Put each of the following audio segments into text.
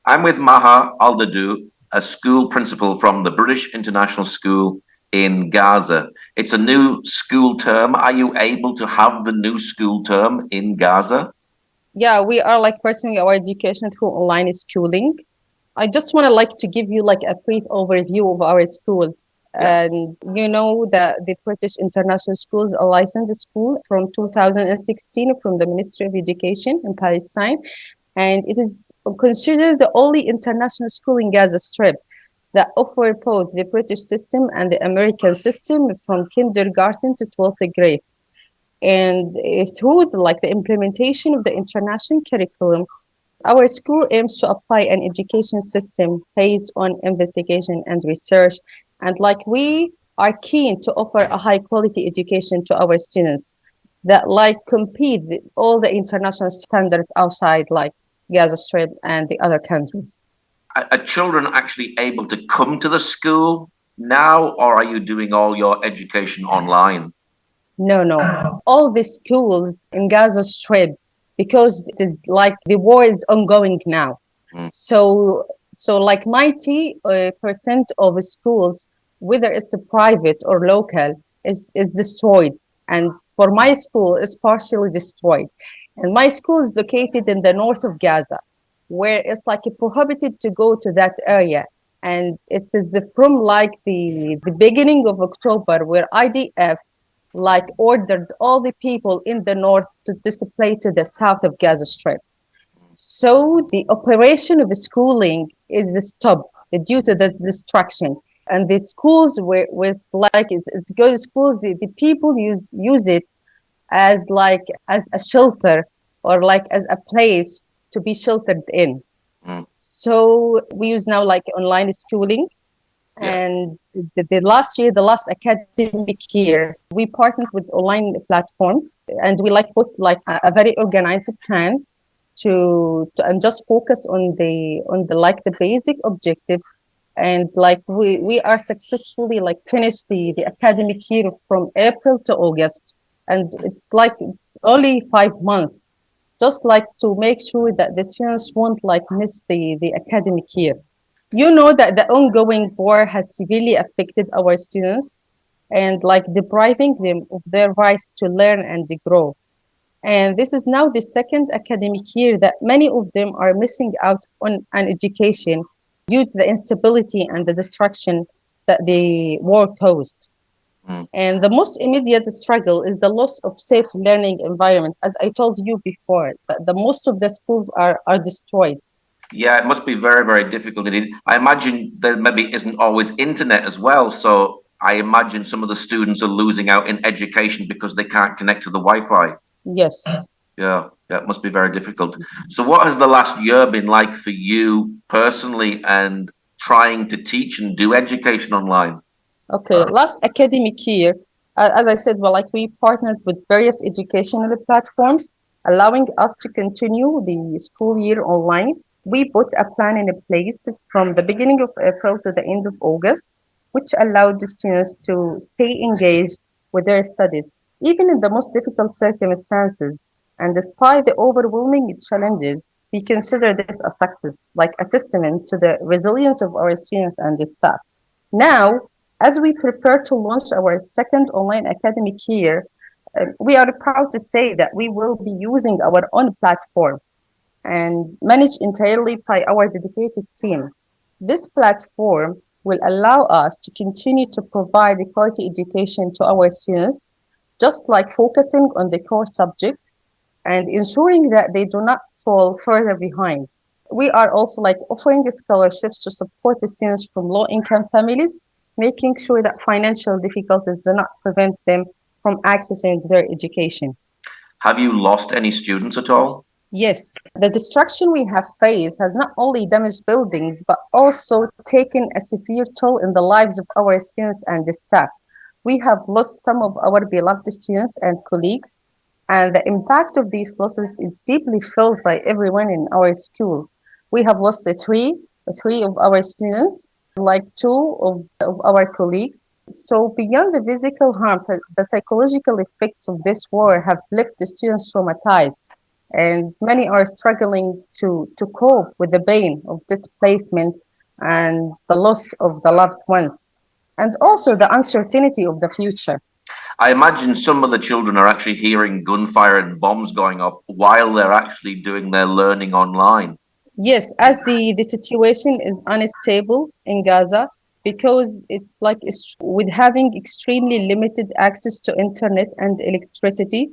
I'm with Maha Aldahdooh, a school principal from the British International School in Gaza. It's a new school term. Are you able to have the new school term in Gaza? Yeah, we are like pursuing our education through online schooling. I just want to like to give you like a brief overview of our school. Yeah. And you know that the British International School is a licensed school from 2016 from the Ministry of Education in Palestine, and it is considered the only international school in Gaza Strip that offer both the British system and the American system from kindergarten to 12th grade. And through the implementation of the international curriculum, our school aims to apply an education system based on investigation and research. And like we are keen to offer a high quality education to our students that like compete with all the international standards outside like Gaza Strip and the other countries. Are children actually able to come to the school now, or are you doing all your education online? No, no. All the schools in Gaza Strip, because it is like the war is ongoing now. Mm. So like 90% of schools, whether it's a private or local, is destroyed. And for my school, it's partially destroyed. And my school is located in the north of Gaza, where it's like prohibited to go to that area. And it is from like the beginning of October, where IDF like ordered all the people in the north to display to the south of Gaza Strip. So the operation of schooling is stopped due to the destruction. And the schools were was like it's good schools. The people use it as like as a shelter or like as a place to be sheltered in. Mm. So we use now like online schooling. Yeah. And the last year, the last academic year, we partnered with online platforms, and we like put like a very organized plan to and just focus on the like the basic objectives. And like we are successfully like finished the academic year from April to August, and it's like it's only 5 months, just like to make sure that the students won't like miss the academic year. You know that the ongoing war has severely affected our students and like depriving them of their rights to learn and to grow. And this is now the second academic year that many of them are missing out on an education due to the instability and the destruction that the war caused. Mm. And the most immediate struggle is the loss of safe learning environment. As I told you before, that the most of the schools are destroyed. Yeah, it must be very, very difficult indeed. I imagine there maybe isn't always internet as well. So I imagine some of the students are losing out in education because they can't connect to the Wi-Fi. Yes. Yeah, yeah, it must be very difficult. So what has the last year been like for you personally and trying to teach and do education online? Okay, last academic year, as I said, well, like we partnered with various educational platforms, allowing us to continue the school year online. We put a plan in place from the beginning of April to the end of August, which allowed the students to stay engaged with their studies, even in the most difficult circumstances. And despite the overwhelming challenges, we consider this a success, like a testament to the resilience of our students and the staff. Now, as we prepare to launch our second online academic year, we are proud to say that we will be using our own platform and managed entirely by our dedicated team. This platform will allow us to continue to provide a quality education to our students, just like focusing on the core subjects and ensuring that they do not fall further behind. We are also like offering scholarships to support the students from low income families, making sure that financial difficulties do not prevent them from accessing their education. Have you lost any students at all? Yes, the destruction we have faced has not only damaged buildings, but also taken a severe toll in the lives of our students and the staff. We have lost some of our beloved students and colleagues, and the impact of these losses is deeply felt by everyone in our school. We have lost three of our students, like two of our colleagues. So beyond the physical harm, the psychological effects of this war have left the students traumatized and many are struggling to cope with the pain of displacement and the loss of the loved ones, and also the uncertainty of the future. I imagine some of the children are actually hearing gunfire and bombs going off while they're actually doing their learning online. Yes, as the situation is unstable in Gaza, because it's like with having extremely limited access to internet and electricity,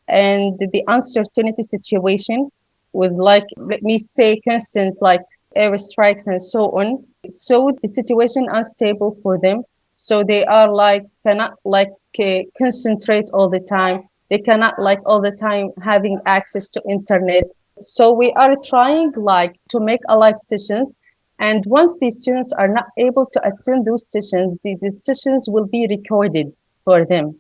and the uncertainty situation with, like, let me say, constant like airstrikes and so on. So the situation unstable for them. So they are like cannot like concentrate all the time. They cannot like all the time having access to internet. So we are trying like to make a live sessions, and once these students are not able to attend those sessions, the sessions will be recorded for them.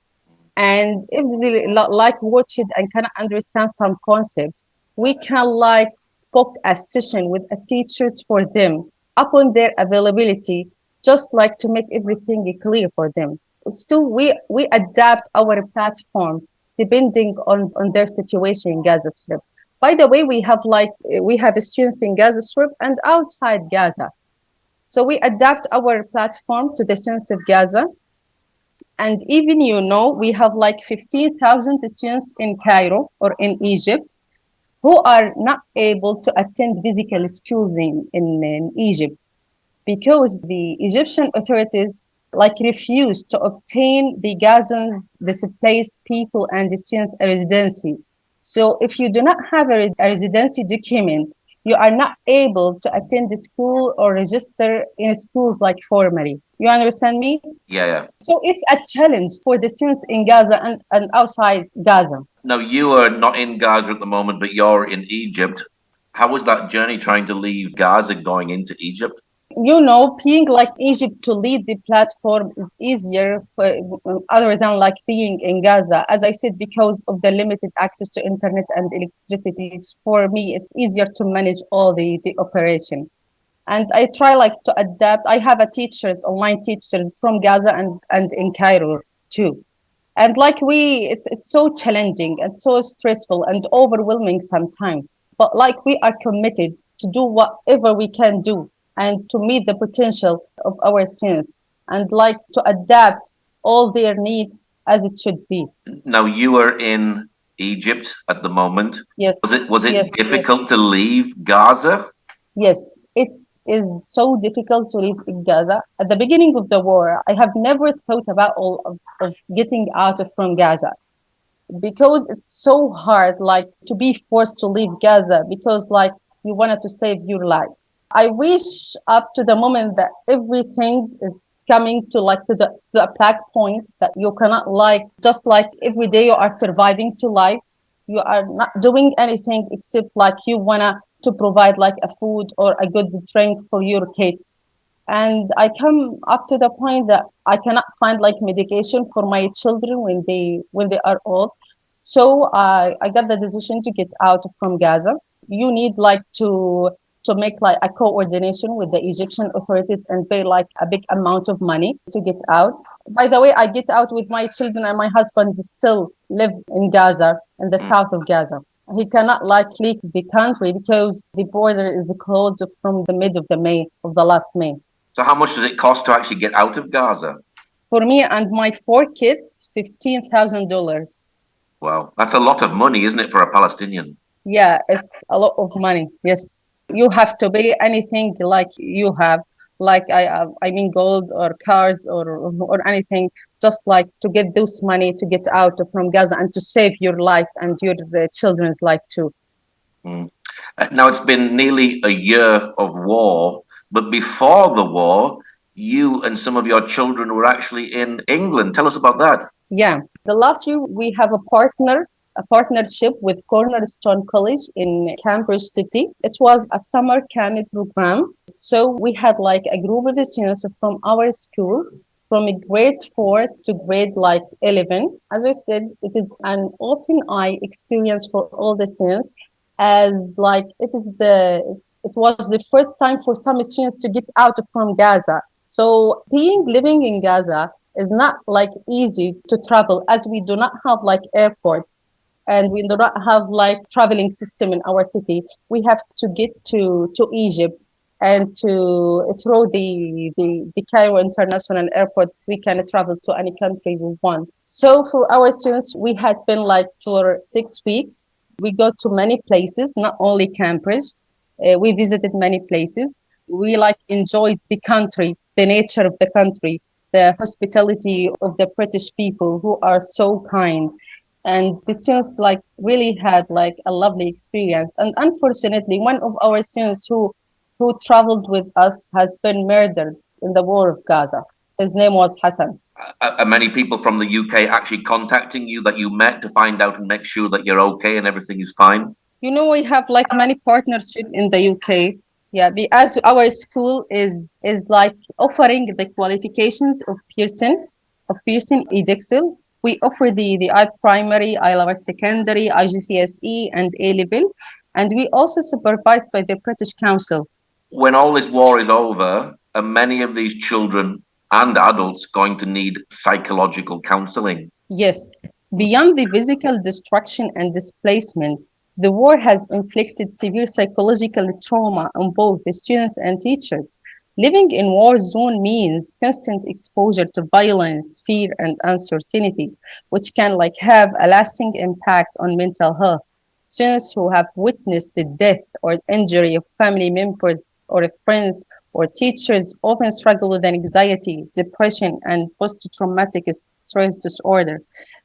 And if they like watch it and cannot understand some concepts, we can like book a session with a teachers for them upon their availability, just like to make everything clear for them. So we adapt our platforms depending on their situation in Gaza Strip. By the way, we have students in Gaza Strip and outside Gaza. So we adapt our platform to the students of Gaza. And even, we have like 15,000 students in Cairo or in Egypt who are not able to attend physical schools in Egypt, because the Egyptian authorities like refused to obtain the Gazans, displaced people and the students a residency. So if you do not have a residency document, you are not able to attend the school or register in schools like formally. You understand me? Yeah, yeah. So it's a challenge for the students in Gaza and outside Gaza. Now, you are not in Gaza at the moment, but you're in Egypt. How was that journey trying to leave Gaza going into Egypt? Being like Egypt to lead the platform is easier other than like being in Gaza. As I said, because of the limited access to internet and electricity, for me, it's easier to manage all the operation. And I try like to adapt. I have a teachers, online teachers from Gaza and in Cairo too. And like it's so challenging and so stressful and overwhelming sometimes. But like we are committed to do whatever we can do and to meet the potential of our students and like to adapt all their needs as it should be. Now, you are in Egypt at the moment. Yes, Was it yes, difficult to leave Gaza? yes. It is so difficult to live in Gaza. At the beginning of the war, I have never thought about all of getting out from Gaza, because it's so hard like to be forced to leave Gaza because like you wanted to save your life. I wish up to the moment that everything is coming to like to the black point that you cannot like just like every day you are surviving to life. You are not doing anything except like you wanna to provide like a food or a good drink for your kids. And I come up to the point that I cannot find like medication for my children when they are old. So I got the decision to get out from Gaza. You need like to make like a coordination with the Egyptian authorities and pay like a big amount of money to get out. By the way, I get out with my children, and my husband still live in Gaza, in the Mm. south of Gaza. He cannot like leave the country because the border is closed from the mid of the May of the last May. So, how much does it cost to actually get out of Gaza? For me and my four kids, $15,000. Wow, that's a lot of money, isn't it, for a Palestinian? Yeah, it's a lot of money. Yes, you have to pay anything like you have, like I mean gold or cars or anything, just like to get those money to get out from Gaza and to save your life and your children's life too. Mm. Now, it's been nearly a year of war, but before the war, you and some of your children were actually in England. Tell us about that. Yeah, the last year we have a partnership with Cornerstone College in Cambridge City. It was a summer camp program. So we had like a group of students from our school from grade 4 to grade like 11. As I said, it is an open eye experience for all the students, as like it was the first time for some students to get out from Gaza. So being living in Gaza is not like easy to travel, as we do not have like airports. and we do not have like traveling system in our city. We have to get to Egypt, and to through the Cairo International Airport, we can travel to any country we want. So for our students, we had been like for 6 weeks. We go to many places, not only Cambridge. We visited many places. We like enjoyed the country, the nature of the country, the hospitality of the British people who are so kind. And the students like really had like a lovely experience. And unfortunately, one of our students who traveled with us has been murdered in the war of Gaza. His name was Hassan. Are many people from the UK actually contacting you that you met to find out and make sure that you're okay and everything is fine? You know, we have like many partnership in the UK. Yeah, as our school is like offering the qualifications of Pearson Edexcel. We offer the I primary, I level secondary, IGCSE, and A level, and we also supervised by the British Council. When all this war is over, are many of these children and adults going to need psychological counseling? Yes, beyond the physical destruction and displacement, the war has inflicted severe psychological trauma on both the students and teachers. Living in war zone means constant exposure to violence, fear, and uncertainty, which can like have a lasting impact on mental health. Students who have witnessed the death or injury of family members or of friends or teachers often struggle with anxiety, depression, and post-traumatic stress disorder.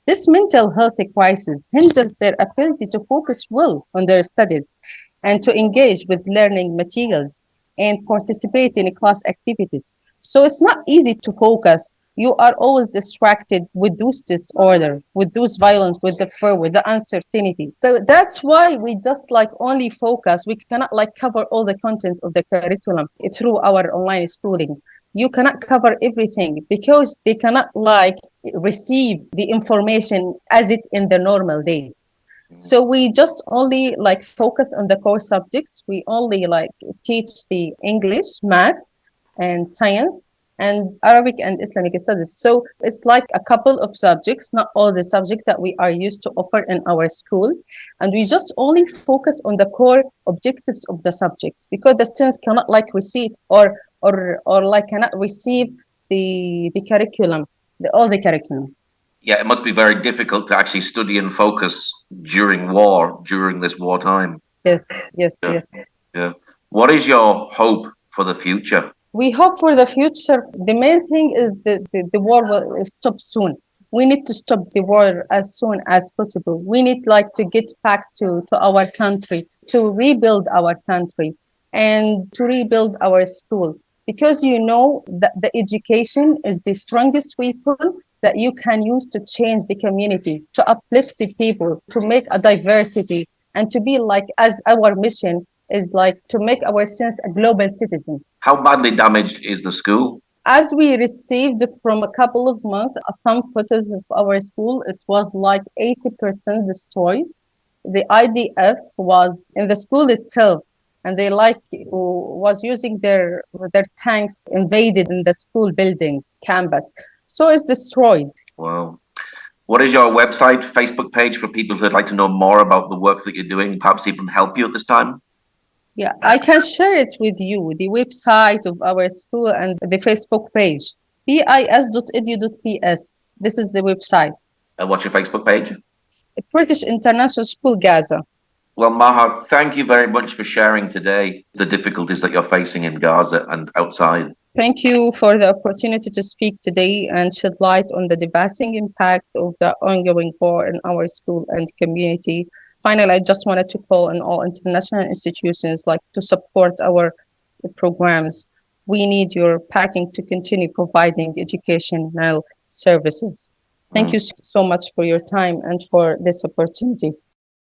This mental health crisis hinders their ability to focus well on their studies and to engage with learning materials and participate in class activities. So it's not easy to focus. You are always distracted with those disorders, with those violence, with the fear, with the uncertainty. So that's why we just like only focus. We cannot like cover all the content of the curriculum through our online schooling. You cannot cover everything because they cannot like receive the information as it in the normal days. So we just only like focus on the core subjects. We only like teach the English, math, and science, and Arabic and Islamic studies. So it's like a couple of subjects, not all the subjects that we are used to offer in our school. And we just only focus on the core objectives of the subject because the students cannot like receive or like cannot receive the curriculum, all the curriculum. Yeah, it must be very difficult to actually study and focus during war, during this wartime. Yes, yes, Yeah, yes. yeah. What is your hope for the future? We hope for the future. The main thing is the war will stop soon. We need to stop the war as soon as possible. We need like to get back to our country, to rebuild our country and to rebuild our school. Because you know that the education is the strongest weapon that you can use to change the community, to uplift the people, to make a diversity, and to be like as our mission is like to make our students a global citizen. How badly damaged is the school? As we received from a couple of months some photos of our school, it was like 80% destroyed. The IDF was in the school itself, and they like was using their tanks invaded in the school building campus. So it's destroyed. Wow. What is your website, Facebook page for people who'd like to know more about the work that you're doing, perhaps even help you at this time? Yeah, I can share it with you, the website of our school and the Facebook page, bis.edu.ps. This is the website. And what's your Facebook page? British International School, Gaza. Well, Maha, thank you very much for sharing today the difficulties that you're facing in Gaza and outside. Thank you for the opportunity to speak today and shed light on the devastating impact of the ongoing war in our school and community. Finally, I just wanted to call on all international institutions like to support our programs. We need your backing to continue providing educational services. Thank you so much for your time and for this opportunity.